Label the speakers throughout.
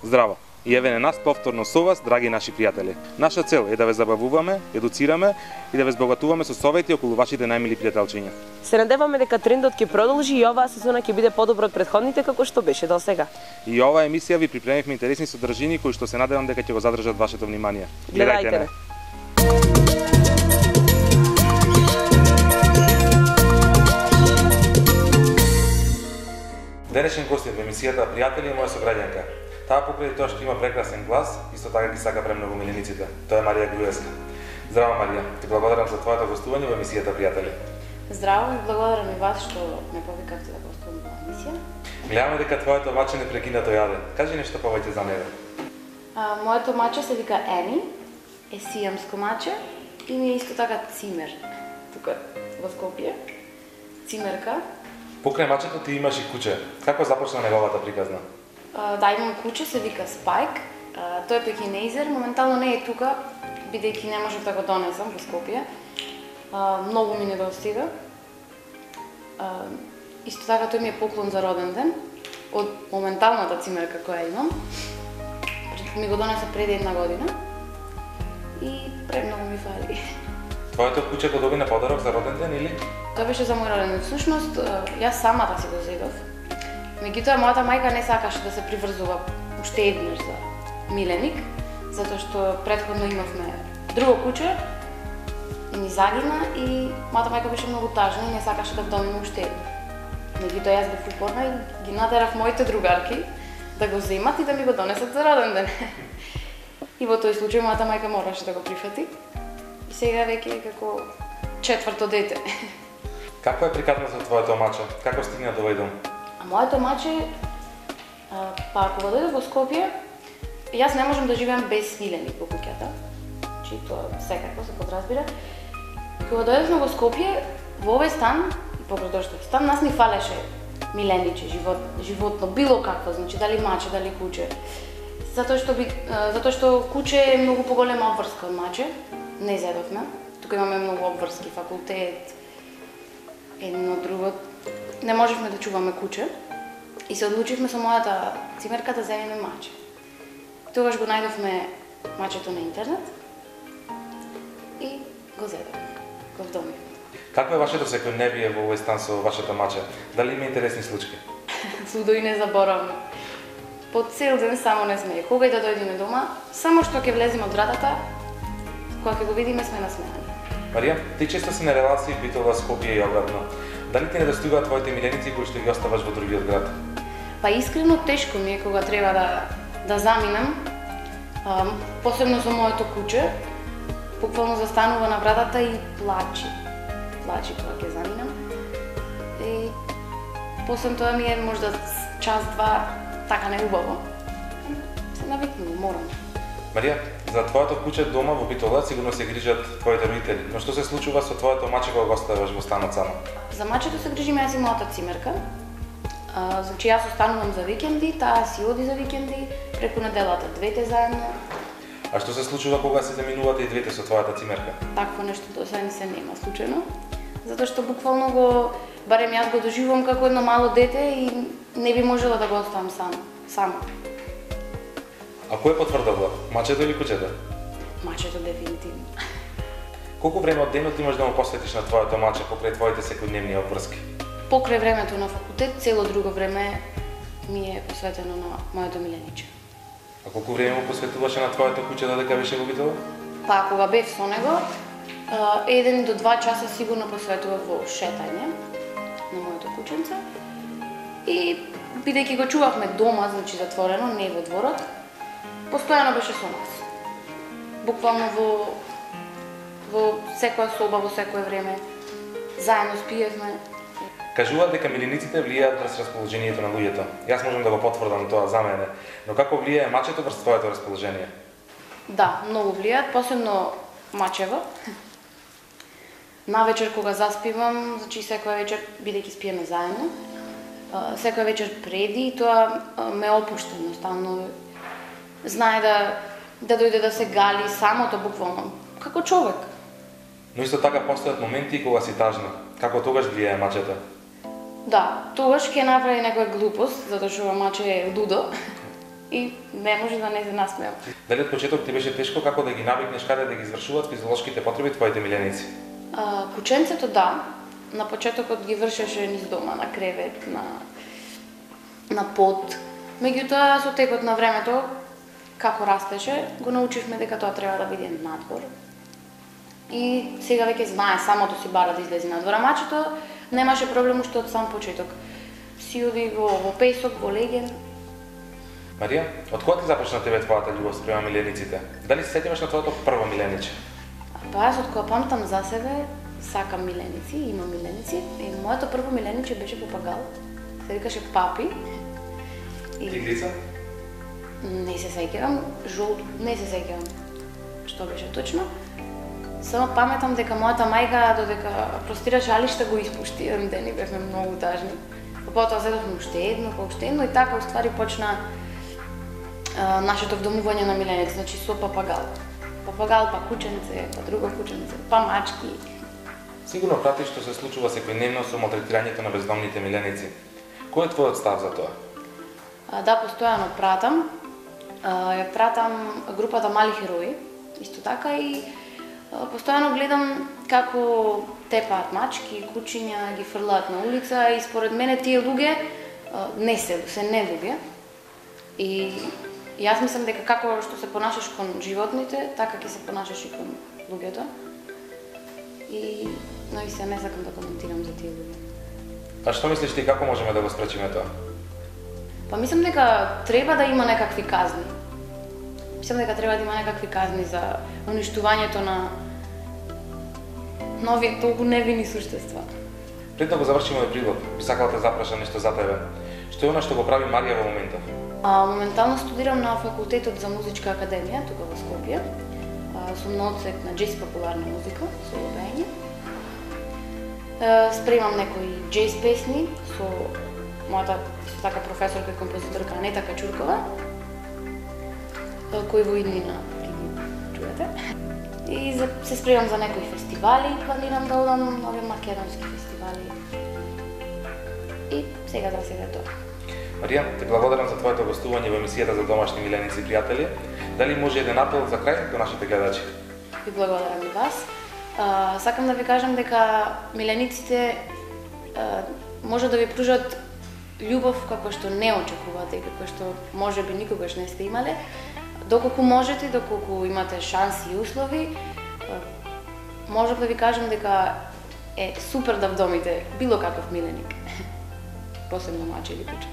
Speaker 1: Здраво! И еве нас повторно со вас, драги наши пријатели. Наша цел е да ве забавуваме, едуцираме и да ве збогатуваме со совети околу вашите најмили пријателчиња.
Speaker 2: Се надеваме дека трендот ќе продолжи и оваа сезона ќе биде подобро од претходните како што беше до сега.
Speaker 1: И оваа емисија ви припремивме интересни содржини кои што се надевам дека ќе го задржат вашето внимание.
Speaker 2: Гледајте не.
Speaker 1: Денешен гостин во емисијата Пријатели е моја сограѓанка. Таа покрај тоа што има прекрасен глас, исто така ги сака премногу милениците. Тоа е Марија Груевска. Здраво Марија, ти благодарам за твоето гостување во емисијата Пријатели.
Speaker 3: Здраво и благодарам и вас што ме повикавте да гостувам во емисија.
Speaker 1: Гледаме дека твоето маче не прекина да јаде. Кажи нешто повеќе за него.
Speaker 3: Моето маче се вика Ени, е сијамско маче и ми е исто така цимер. Тука во Скопје. Цимерка.
Speaker 1: Покрај мачето ти имаш и куче. Како започна неговата приказна?
Speaker 3: Да, имам куче, се вика Спайк. Тој е пекинејзер, моментално не е тука, бидејќи не можев да го донесам во Скопје. Многу ми недостига. Исто така тој ми е поклон за роден ден од моменталната цимерка која имам. Ми го донесе пред 1 година и премногу ми фали.
Speaker 1: Твоето куче го доби на подарок за роден ден или?
Speaker 3: Тоа беше за мој роден ден. Всушност, јас самата си го зедов. Меѓутоа, мојата мајка не сакаше да се приврзува уште еднаш за миленик, затоа што претходно имавме друго куче и ни загина и мојата мајка беше многу тажна и не сакаше да вдомиме уште едно. Меѓутоа, јас бев упорна и ги натерав моите другарки да го земат и да ми го донесат за роден ден. И во тој случај мојата мајка мораше да го прифати. И сега веќе е како четврто дете.
Speaker 1: Како е приказна за твоето маче? Како стигна до овој дом?
Speaker 3: А моето маче, кога дојдов во Скопје, јас не можам да живеам без миленик во куќата. Чи тоа секако се подразбира. Кога дојдовме во Скопје, во овој стан, покрај тоа што е стан, нас ни фалеше милениче, животно, било какво, значи дали маче, дали куче. Затоа што куче е многу поголема обврска од маче, не зедовме. Тука имаме многу обврски, факултет, едно друго. Не можевме да чуваме куче и се одлучивме со мојата цимерка да земеме маче. Тогаш го најдовме мачето на интернет и го зедовме, го вдомивме.
Speaker 1: Како е вашето секојдневие во овој стан со вашето маче? Дали има интересни случаи?
Speaker 3: Судо и незаборавно. По цел ден само не смее. Кога и да дојдеме дома, само што ќе влеземе од вратата, кога ќе го видиме сме насмеани.
Speaker 1: Марија, ти често си на релации Битола, Скопје и обратно. Дали ти недостигуваат твоите миленици кои што ги оставаш во другиот град?
Speaker 3: Па искрено тешко ми е кога треба да заминам, посебно со моето куче. Буквално застанува на вратата и плачи. Плачи кога ќе заминам. И после тоа ми е можда час-два така неубаво. Се навикнувам, морам.
Speaker 1: Марија, за твоето куче дома во Битола сигурно се грижат твоите родители, но што се случува со твоето маче кога го оставаш во станот само?
Speaker 3: За мачето се грижиме јас и мојата цимерка. Значи јас останувам за викенди, таа си оди за викенди, преку неделата двете заедно.
Speaker 1: А што се случува кога се заминувате и двете со твојата цимерка?
Speaker 3: Такво нешто до сега се нема случајно, затоа што буквално барем јас го доживувам како едно мало дете и не би можела да го оставам само.
Speaker 1: А кој потврдува, мачето или кучето?
Speaker 3: Мачето дефинитивно.
Speaker 1: Колку време од денот имаш да му посветиш на твоето маче покрај твоите секојдневни обврски?
Speaker 3: Покрај времето на факултет, цело друго време ми е посветено на моето милениче.
Speaker 1: А колку време му посветуваше на твоето куче додека беше во Битола?
Speaker 3: Па, кога бев со него, 1 до 2 часа сигурно посветував во шетање на моето кученце. И бидејќи го чувавме дома, значи затворено, не во дворот, постојано беше со нас. Буквално во секоја соба, во секое време, заедно спиевме.
Speaker 1: Кажуваат дека милениците влијаат врз расположението на луѓето. Јас можам да го потврдам тоа за мене. Но како влијае мачето врз твоето расположение?
Speaker 3: Да, многу влијаат, посебно мачево. Навечер кога заспивам, значи секоја вечер, бидејќи спиеме заедно, секоја вечер преди, тоа ме опушта едноставно. Знае да дојде да се гали самото буквално, како човек.
Speaker 1: Но исто така постојат моменти кога си тажна. Како тогаш влијае мачето?
Speaker 3: Да, тогаш ќе направи некоја глупост, затоа што маче е лудо. и не може да не се насмеам.
Speaker 1: Дали од почеток ти беше тешко како да ги навикнеш каде да ги извршуваат физиолошките потреби твоите миленици?
Speaker 3: Кученцето да, на почетокот ги вршеше низ дома, на кревет, на под. Меѓутоа, со текот на времето, како растеше, го научивме дека тоа треба да биде надвор. И сега веќе знае самото си бара да излезе надвор. А мачето немаше проблем уште од сам почеток. Си оди во песок, во леген.
Speaker 1: Марија, од кога ти започна тебе твојата љубов спрема милениците? Дали се сетимаш на твоето прво милениче?
Speaker 3: Па јас од кога памтам за себе, сакам миленици, имам миленици. И моето прво милениче беше папагал. Се викаше Папи.
Speaker 1: Тигрица?
Speaker 3: Не се сеќавам, жолт, не се сеќавам што беше точно. Само паметам дека мојата мајка додека простира шалишта го испушти еден ден и бевме многу тажни. Потоа седовме уште едно и така уствари почна нашето вдомување на миленици, значи со папагал. Папагал, па кученце, па друго кученце, па мачки.
Speaker 1: Сигурно пратиш што се случува секојдневно со малтретирањето на бездомните миленици. Кој е твојот став за тоа?
Speaker 3: Да, постојано пратам. Ја пратам групата Мали херои, исто така и постојано гледам како тепаат мачки, кучиња, ги фрлаат на улица и според мене тие луѓе се не луѓе. И јас мислам дека како што се понашаш кон животните, така ќе се понашаш и кон луѓето. Но и се не сакам да коментирам за тие луѓе.
Speaker 1: А што мислиш ти, како можеме да го спречиме тоа?
Speaker 3: Па мислам дека треба да има некакви казни. Мислам дека треба да има некакви казни за уништувањето на овие толку невини суштества.
Speaker 1: Пред да го завршиме овој прилог, би сакала да запрашам нешто за тебе. Што е она што го прави Марија во моментов?
Speaker 3: Моментално студирам на факултетот за музичка академија, тука во Скопје. Сум на одсек на джез популарна музика, со пеење. Спремам некои джез песни со мојата така професорка и композиторка Анета Качуркова, кој во иднина ги чуете. И се спремам за некои фестивали, планирам да одам на овие македонски фестивали. И сега тоа.
Speaker 1: Марија, те благодарам за твоето гостување во емисијата за домашни миленици и пријатели. Дали може еден апел за крај до нашите гледачи?
Speaker 3: Ви благодарам и вас. Сакам да ви кажам дека милениците може да ви пружат љубов како што не очекувате и како што можеби никогаш не сте имале. Доколку можете, доколку имате шанси и услови, можам да ви кажам дека е супер да вдомите било каков миленик. Посебно маче или куче.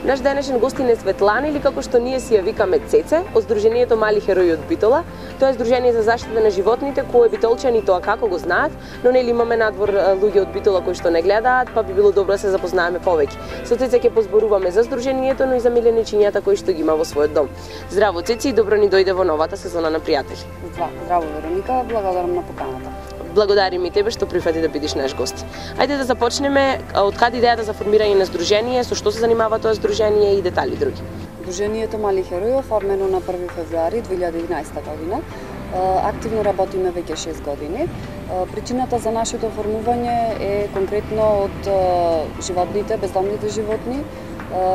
Speaker 2: Наш денешен гостин е Светлана, или како што ние си ја викаме Цеце, од Сдруженијето Мали херои од Битола. Тоа е здружение за заштита на животните кое битолчани тоа како го знаат, но нели имаме надвор луѓе од Битола кои што не гледаат, па би било добро да се запознаваме повеќе. Со Цеце ќе позборуваме за здруженијето, но и за миленичињата кои што ги има во својот дом. Здраво Цеци и добро ни дојде во новата сезона на Пријатели.
Speaker 4: Здраво Вероника, благодарам на поканата.
Speaker 2: Благодарим и тебе што прифати да бидеш наш гост. Ајде да започнеме од каде идејата за формирање на здружение, со што се занимава тоа здружение и детали други.
Speaker 4: Здруженијето Мали херои оформено на 1 февруари 2011 година. Активно работиме веќе 6 години. Причината за нашето оформување е конкретно од животните, бездомните животни.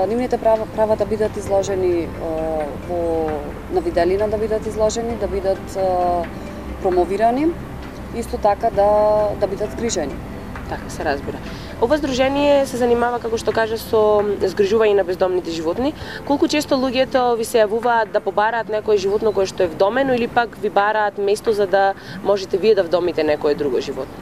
Speaker 4: Нивните права да бидат изложени на виделина, да бидат изложени, да бидат промовирани. Исто така да бидат згрижени.
Speaker 2: Така се разбира. Ова здружение се занимава, како што кажа, со згрижување на бездомните животни. Колку често луѓето ви се јавуваат да побараат некое животно кое што е вдомено или пак ви бараат место за да можете вие да вдомите некое друго животно?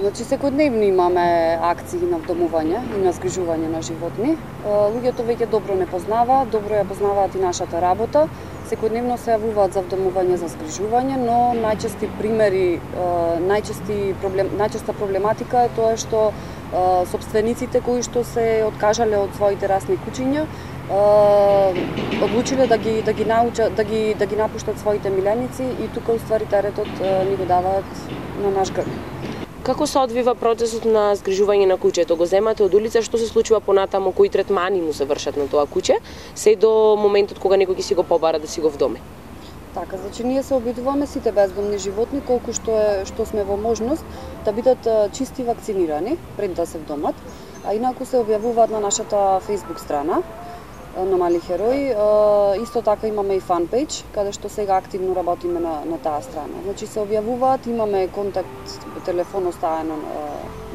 Speaker 4: Значи, секојдневно имаме акции на вдомување и на згрижување на животни. Луѓето веќе добро не познаваат, добро ја познаваат и нашата работа. Секојдневно се јавуваат за вдомување, за згрижување, но најчести примери, најчеста проблематика е тоа што сопствениците кои што се откажале од своите расни кучиња, одлучиле да ги напуштат своите миленици и тука уствари теретот ни го даваат на наш грб.
Speaker 2: Како се одвива процесот на згрижување на куќето? Го земате од улица, што се случува понатаму, кои третмани му се вршат на тоа куќе, се до моментот кога некој ќе си го побара да си го вдоми?
Speaker 4: Така, значи ние се обидуваме сите бездомни животни колку што сме во можност да бидат чисти вакцинирани пред да се вдомат, а инаку се објавуваат на нашата Facebook страна на Мали херои. Исто така имаме и фанпејдж, каде што сега активно работиме на таа страна. Значи се објавуваат, имаме контакт, телефон оставено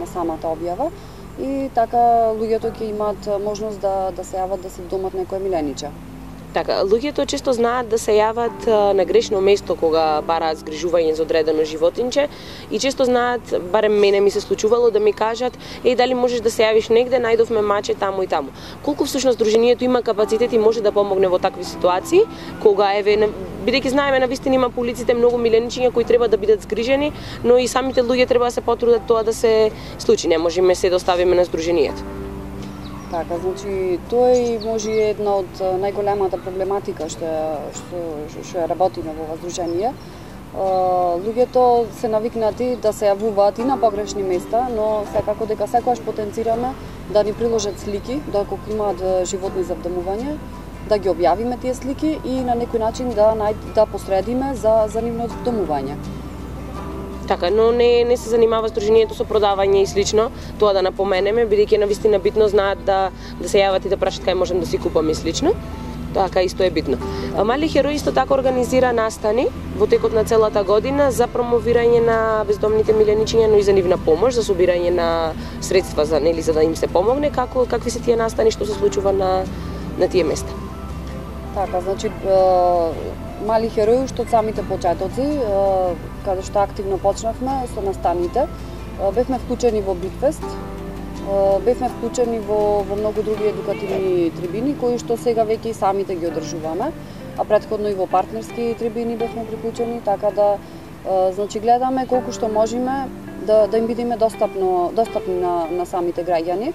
Speaker 4: на самата објава и така луѓето ќе имаат можност да се јават да се вдомат некој милениче.
Speaker 2: Така, луѓето често знаат да се јават на грешно место кога бараат згрижување за одредено животинче и често знаат, барем мене ми се случувало да ми кажат: "Еј, дали можеш да се јавиш негде, најдовме маче таму и таму." Колку всушност дружението има капацитет и може да помогне во такви ситуации, кога бидејќи знаеме навистина има по улиците многу миленичиња кои треба да бидат згрижени, но и самите луѓе треба да се потрудат тоа да се случи. Не можеме се да оставиме на здруженијето.
Speaker 4: Така, значи тоа е може една од најголемата проблематика што ја работиме во воздружение. Луѓето се навикнати да се јавуваат и на погрешни места, но секако дека секогаш потенцираме да ни приложат слики, доколку имаат животни за вдомување, да ги објавиме тие слики и на некој начин да посредиме за нивното вдомување.
Speaker 2: Така, но не се занимава здружението со продавање и слично, тоа да напоменеме, бидејќи навистина битно знаат да се јават и да прашат кај можем да си купаме и слично. Така исто е битно. Мали херои исто така организира настани во текот на целата година за промовирање на бездомните миленичиња, но и за нивна помош, за собирање на средства за да им се помогне. Какви се тие настани, што се случува на тие места?
Speaker 4: Така, значи Мали херои уште од самите почетоци, каде што активно почнавме со настаните, бевме вклучени во Битфест, бевме вклучени во многу други едукативни трибини кои што сега веќе и самите ги одржуваме, а претходно и во партнерски трибини бевме приклучени, така да значи гледаме колку што можеме да им бидеме достапни на самите граѓани.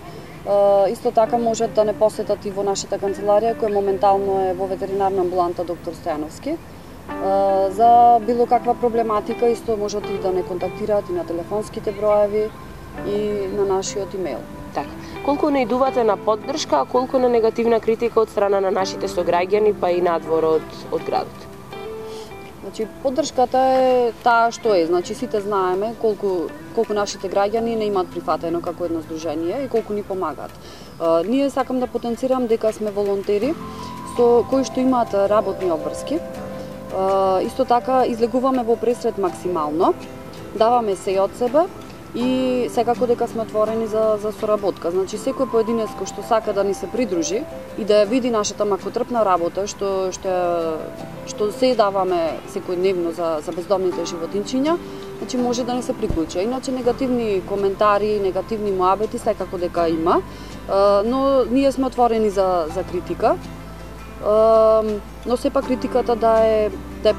Speaker 4: Исто така можат да не посетат и во нашата канцеларија, која моментално е во ветеринарна амбуланта доктор Стојановски. За било каква проблематика исто можат и да не контактираат и на телефонските броеви и на нашиот имејл.
Speaker 2: Така. Колку наидувате на поддршка, а колку на негативна критика од страна на нашите сограѓани, па и надвор од градот?
Speaker 4: Значи, поддршката е таа што е. Значи, сите знаеме колку нашите граѓани не имаат прифатено како едно здружение и колку ни помагаат. Ние сакам да потенцирам дека сме волонтери кои што имаат работни обврски. Исто така излегуваме во пресред максимално, даваме се од себе и секако дека сме отворени за соработка. Значи, секој поединец кој што сака да ни се придружи и да ја види нашата макотрпна работа што се даваме секојдневно за бездомните животинчиња, значи може да не се приклучи. Иначе негативни коментари, негативни муабети секако дека има, но ние сме отворени за критика. Но сепак критиката да е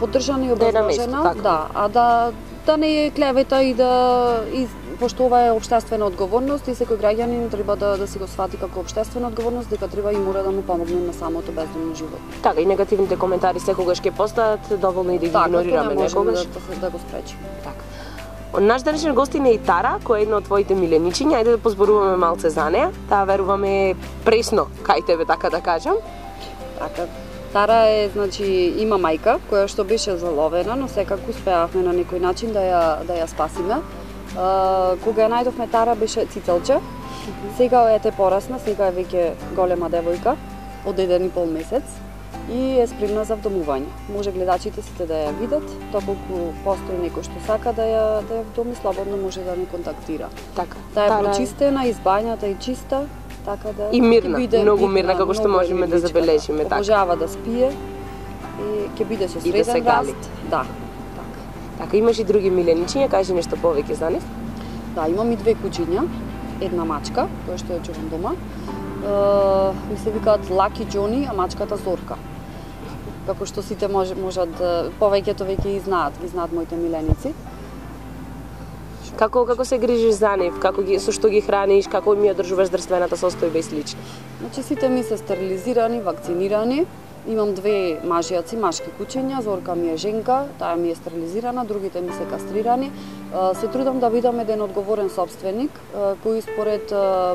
Speaker 4: поддржана и образложена, а да не е клевета и пошто ова е општествена одговорност и секој граѓанин треба да се го свати како општествена одговорност дека треба и мора да му помогне на самото бездомно живот.
Speaker 2: Така, и негативните коментари секогаш ќе постаат, доволно и да ги игнорираме некогаш.
Speaker 4: Да го спречиме.
Speaker 2: Така. Наш денешен гостин е и Тара, која е една од твоите миленичихиња. Ајде да позборуваме малце за неа. Таа веруваме пресно кај тебе, така да кажам.
Speaker 4: Така. Тара е, значи, има мајка која што беше заловена, но секако успеавме на некој начин да ја спасиме. Кога ја најдовме Тара беше цицелче. Сега е порасна, сега е веќе голема девојка од 1,5 месец и е спремна за вдомување. Може гледачите сите да ја видат, доколку постои некој што сака да ја вдоми, слободно може да ни контактира.
Speaker 2: Така.
Speaker 4: Таа е прочистена, избањата е чиста. Така да
Speaker 2: и мирна, многу мирна, како што можеме да забележиме.
Speaker 4: Обожава да спие и ќе биде со среден раст. Да.
Speaker 2: Така, имаш и други миленичиња, кажи нешто повеќе за нив?
Speaker 4: Да, имам и 2 кучиња, една мачка, која што ја чувам дома. Ми се викаат Лаки Џони, а мачката Зорка. Како што сите можат повеќето веќе ги знаат моите миленици.
Speaker 2: Како се грижиш за нив, со што ги храниш, како ми одржуваш здравствената состојба и слично?
Speaker 4: Значи сите ми се стерилизирани, вакцинирани. Имам 2 мажјаци, машки кучиња, Зорка ми е женка, таа ми е стерилизирана, другите ми се кастрирани. Се трудам да бидам еден одговорен собственик, кој според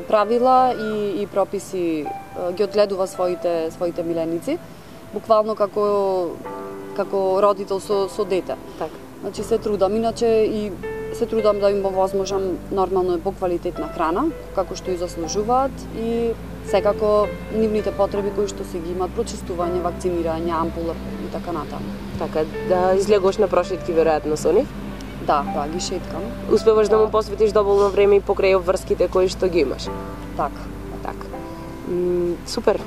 Speaker 4: правила и прописи ги одгледува своите миленици. Буквално како како родител со дете.
Speaker 2: Така.
Speaker 4: Значи се трудам, иначе и се трудам да им овозможам нормално и поквалитетна храна, како што и заслужуваат, и секако нивните потреби кои што се ги имаат, прочистување, вакцинирање, ампула и така натаму.
Speaker 2: Така, да излегуваш на прошетки веројатно со нив?
Speaker 4: Да, ги шеткам.
Speaker 2: Успеваш да му посветиш доволно време и покрај обврските кои што ги имаш?
Speaker 4: Така.
Speaker 2: Супер.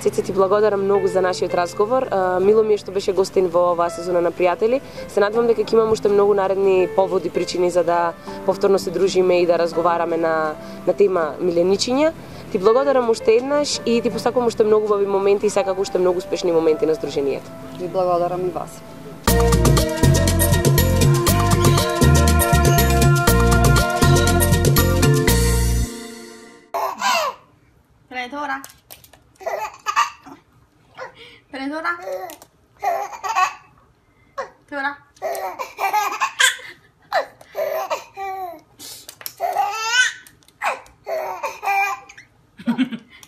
Speaker 2: Цеце, ти благодарам многу за нашиот разговор. Мило ми е што беше гостин во оваа сезона на Пријатели. Се надевам дека ќе имам уште многу наредни поводи, причини за да повторно се дружиме и да разговараме на тема миленичиња. Ти благодарам уште еднаш и ти посакувам уште многу убави моменти и секако уште многу успешни моменти на Сдруженијето.
Speaker 4: Ви благодарам и вас.
Speaker 5: Prendedora. Prendedora. Prendedora.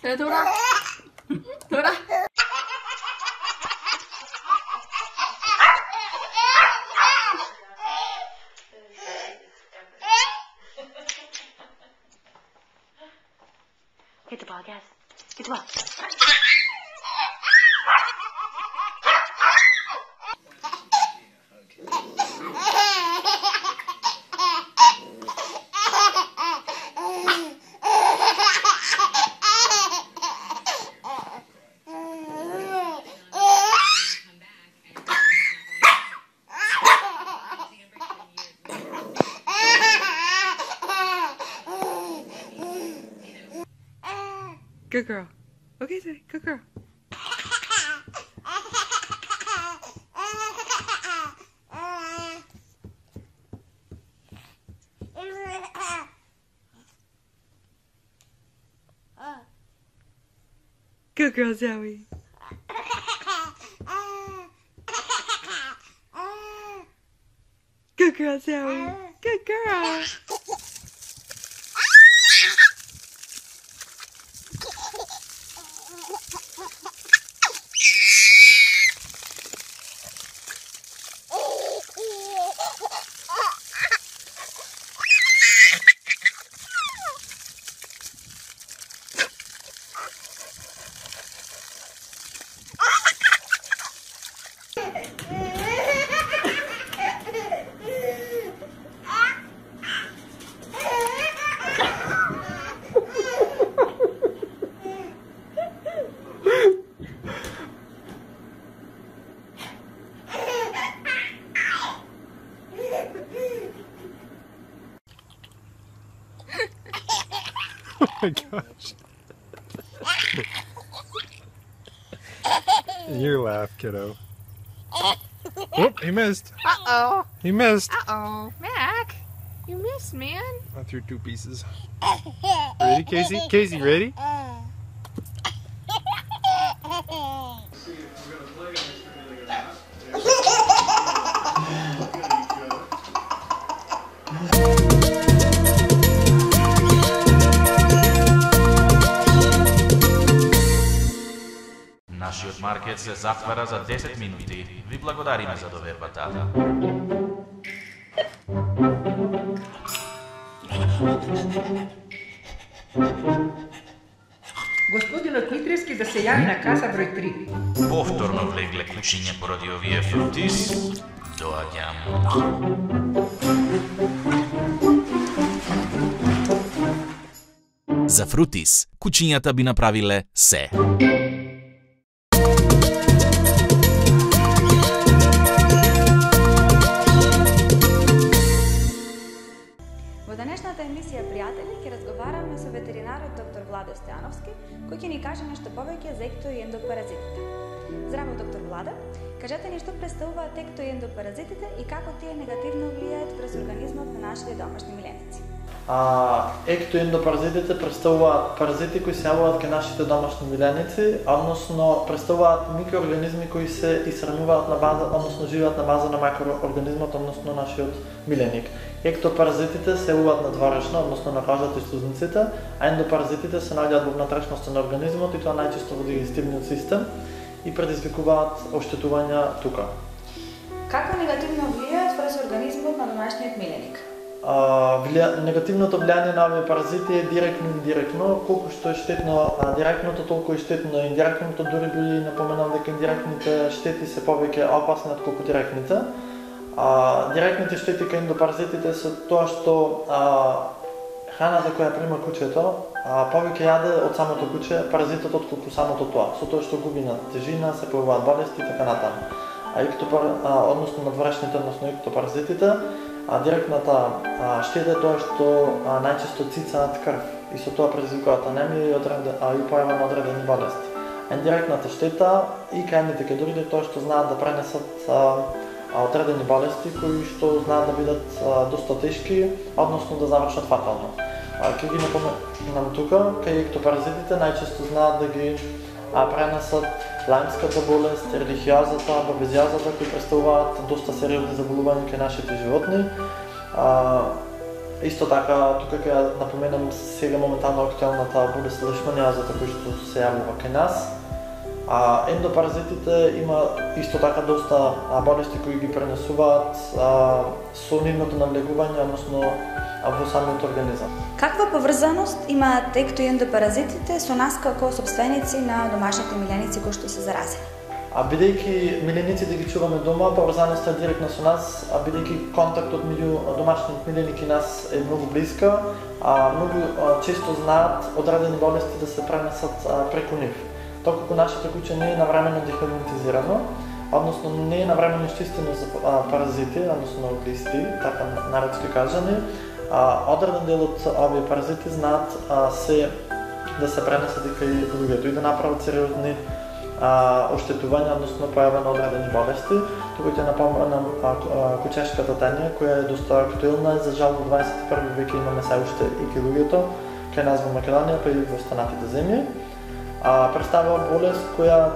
Speaker 5: Prendedora. Prendedora.
Speaker 3: Get the ball, guys. Get the ball.
Speaker 6: Good girl. Okay, Zoe, good girl. Good girl, Zoe. Good girl, Zoe. Good girl.
Speaker 7: Oh my gosh. Your laugh, kiddo. Whoop, he missed.
Speaker 6: Uh-oh.
Speaker 7: He missed.
Speaker 6: Uh-oh. Mac, you missed, man.
Speaker 7: I threw 2 pieces. Ready, Casey? Casey, ready?
Speaker 8: Нашиот маркет се затвара за 10 минути. Ви благодариме за довербата.
Speaker 9: Господинот Митрески да се јави на каса број 3.
Speaker 8: Повторно влегле кучиња поради овие фрутис. Доаѓам. За фрутис, кучињата би направиле се.
Speaker 10: Во денешната емисија Пријатели ќе разговараме со ветеринарот доктор Владо Стојановски, кој ќе ни каже нешто повеќе за екто и ендопаразитите. Здраво, доктор Владо, кажете ни што представуваат екто и ендопаразитите и како тие негативно влијаат врз организмот на нашите домашни миленици.
Speaker 11: Ектоендопаразитите представуваат паразити кои се јавуваат кај нашите домашни миленици, односно представуваат микроорганизми кои се исхрануваат на база, односно живеат на база на макроорганизмот, односно нашиот миленик. Ектопаразитите се јавуваат надворешно, односно на кожата и слузниците, а ендопаразитите се наоѓаат во внатрешноста на организмот и тоа најчесто во дигестивниот систем и предизвикуваат оштетувања тука.
Speaker 10: Како негативно влијаат врз организмот на домашниот миленик?
Speaker 11: Негативното влијание на овие паразити е директно и индиректно. Колку што е штетно директното, толку е штетно индиректното, дури би напоменал дека индиректните штети се повеќе опасни отколку директните. Директните штети кај ендопаразитите се тоа што храната која прима кучето повеќе јаде од самото куче паразитот отколку самото тоа. Со тоа што губи на тежина, се појавуваат болести и така натаму. Односно надворешните, односно ектопаразитите, директната штета е тоа што најчесто цицаат крв и со тоа предизвикуваат анемија и појава на одредени болести. Индиректната штета и кај кедурите тоа што знаат да пренесат одредени болести кои што знаат да бидат доста тешки, односно да завршат фатално. Ке ги напоменам тука, кај ектопаразитите најчесто знаат да ги пренесат лајмската болест, ерихиозата, бабезиозата, кои представуваат доста сериозни заболувања кај нашите животни. Исто така, тука ќе напоменам сега моментално актуелната болест лишманиозата која што се јавува кај нас. Ендопаразитите има исто така доста болести кои ги пренесуваат со нивното навлегување, односно во самиот организам.
Speaker 10: Каква поврзаност имаат екто и ендопаразитите со нас како собственици на домашните миленици кои што се заразени?
Speaker 11: Бидејќи милениците ги чуваме дома, поврзаноста е директно со нас, бидејќи контактот меѓу домашниот миленик и нас е многу блиска, многу често знаат одредени болести да се пренесат преку нив. Доколку нашето куче не е навремено дехерметизирано, односно не е навремено изчистено за паразити, односно глисти, така народски кажани, одреден дел од овие паразити знаат да се пренесат и кај луѓето и да направат сериозни оштетувања, односно појава на одредени болести. Тука ќе напоменам кучешката тенја, која е доста актуелна, за жал во 21 век имаме се уште и кај луѓето, кај нас во Македонија, па и во останатите земји. Представува болест која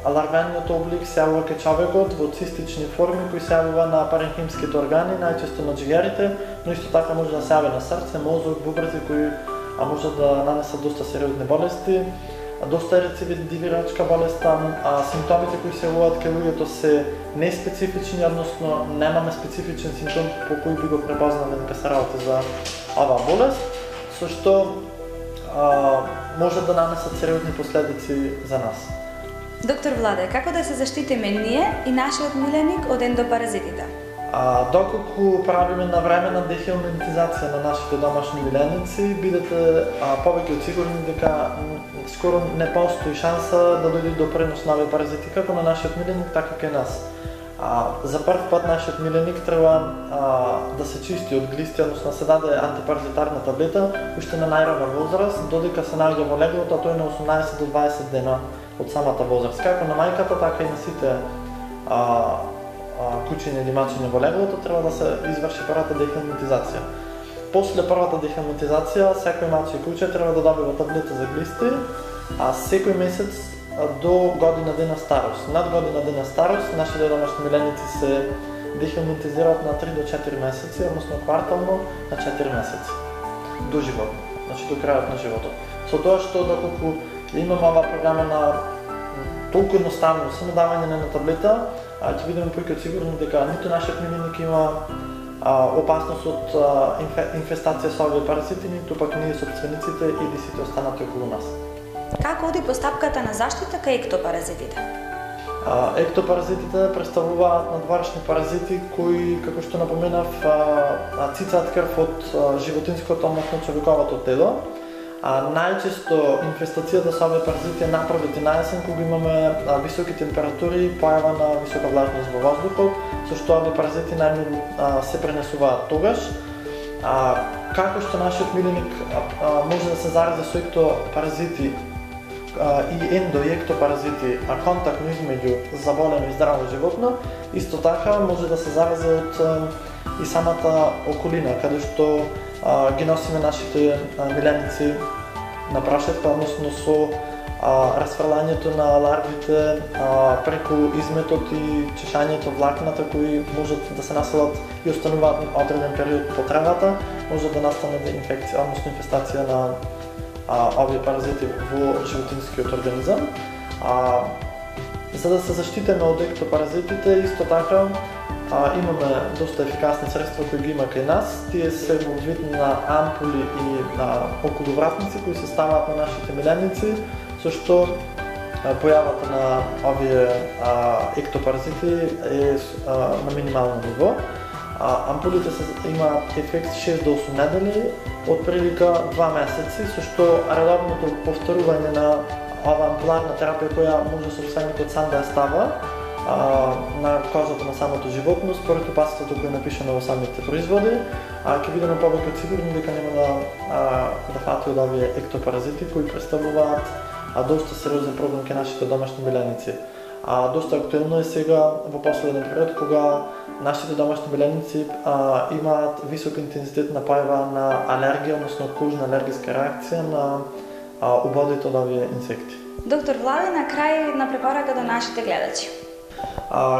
Speaker 11: аларвениот облик се јавува кај човекот во цистични форми кои се јавува на паренхимските органи, најчесто на џигерите, но исто така може да се јави на срце, мозок, бубрези кои може да нанесат доста сериозни болести. Доста е рецидивирачка болест, симптомите кои се јавуваат кај луѓето се неспецифични, односно немаме специфичен симптом по кој би го препознале дека се работи за оваа болест, со што може да нанесат сериозни последици за нас.
Speaker 10: Доктор Владе, како да се заштитиме ние и нашиот миленик од ендопаразитите?
Speaker 11: Доколку правиме навремена дехелминтизација на нашите домашни миленици, бидете повеќе од сигурни дека скоро не постои шанса да дојде до пренос на овие паразити како на нашиот миленик, така кај нас. За прв пат нашиот миленик треба да се чисти од глисти, односно се даде антипаразитарна таблета уште на најрана возраст, додека се наоѓа во леглото, тој на 18 до 20 дена од самата возраст. Како на мајката, така и на сите кучиња или мачиња во леглото треба да се изврши првата дехелминтизација. После првата дехелминтизација, секој маче и куче треба да добива таблета за глисти, секој месец до година дена старост. Над година дена старост, нашите домашни миленици се дехелминтизираат на 3 до 4 месеци, односно квартално на 4 месеци. До животно, значи до крајот на животот. Со тоа што доколку имаме оваа програма на толку едноставно, само давање на таблета, ќе бидеме поиќе сигурни дека ниту нашиот миленик има опасност од инфестација со овие паразити, ниту пак ние собствениците или сите останати околу нас.
Speaker 10: Како оди постапката на заштита кај ектопаразитите?
Speaker 11: Ектопаразитите представуваат надворешни паразити кои, како што напоменав, цицаат крв од животинското, односно човековото тело. Најчесто инфестацијата со овие паразити е напротив на јасен, кога имаме високи температури, појава на висока влажност во воздухот, со што овие паразити најмногу се пренесуваат тогаш. Како што нашиот миленик може да се зарази со ектопаразити и ендо и ектопаразити, контактно измеѓу заболено и здраво животно, исто така може да се зарази од и самата околина, каде што ги носиме нашите миленици на прошетка, односно со расфрлањето на ларвите преку изметот и чешањето влакната кои можат да се населат и остануваат одреден период по тревата, може да настане инфекција, односно инфестација на овие паразити во животинскиот организам. За да се заштитиме од ектопаразитите, исто така имаме доста ефикасни средства кои ги има кај нас. Тие се во вид на ампули и на околовратници кои се ставаат на нашите миленици, со што појавата на овие ектопаразити е на минимално ниво. Ампулите имаат ефект 6 до 8 недели, од прилика 2 месеци, со што редовното повторување на ова ампуларна терапија која може собственикот сам да ја става на кожата на самото животно, според опасството кој е напишано во самите производи, ќе бидеме повеќе сигурни дека нема да фати од овие ектопаразити кои представуваат доста сериозен проблем кај нашите домашни миленици. Доста актуелно е сега во последен период кога нашите домашни миленици имаат висок интензитет на појава на алергија, односно кожна алергиска реакција на убодите од овие инсекти.
Speaker 10: Доктор Владе, на крај на препорака до нашите гледачи.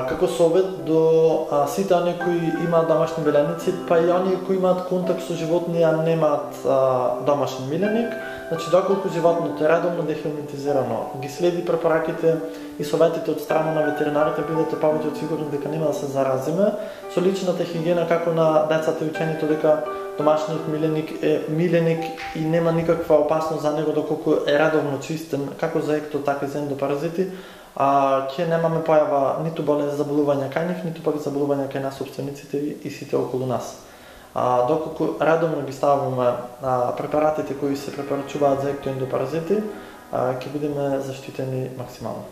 Speaker 11: Како совет до сите оние кои имаат домашни миленици, па и оние кои имаат контакт со животни, а немаат домашен миленик, значи доколку животното е редовно дехерметизирано, ги следи препораките и советите од страна на ветеринарите, бидете повеќе сигурни дека нема да се заразиме, со личната хигиена како на децата и учените дека домашниот миленик е миленик и нема никаква опасност за него доколку е редовно чистен, како за екто, така и за ендопаразити, ќе немаме појава ниту болести заболувања кај нив, ниту пак заболувања кај нас собствениците и сите околу нас. Доколку редовно ги ставаме препаратите кои се препорачуваат за ектоендопаразити, ќе бидеме заштитени максимално.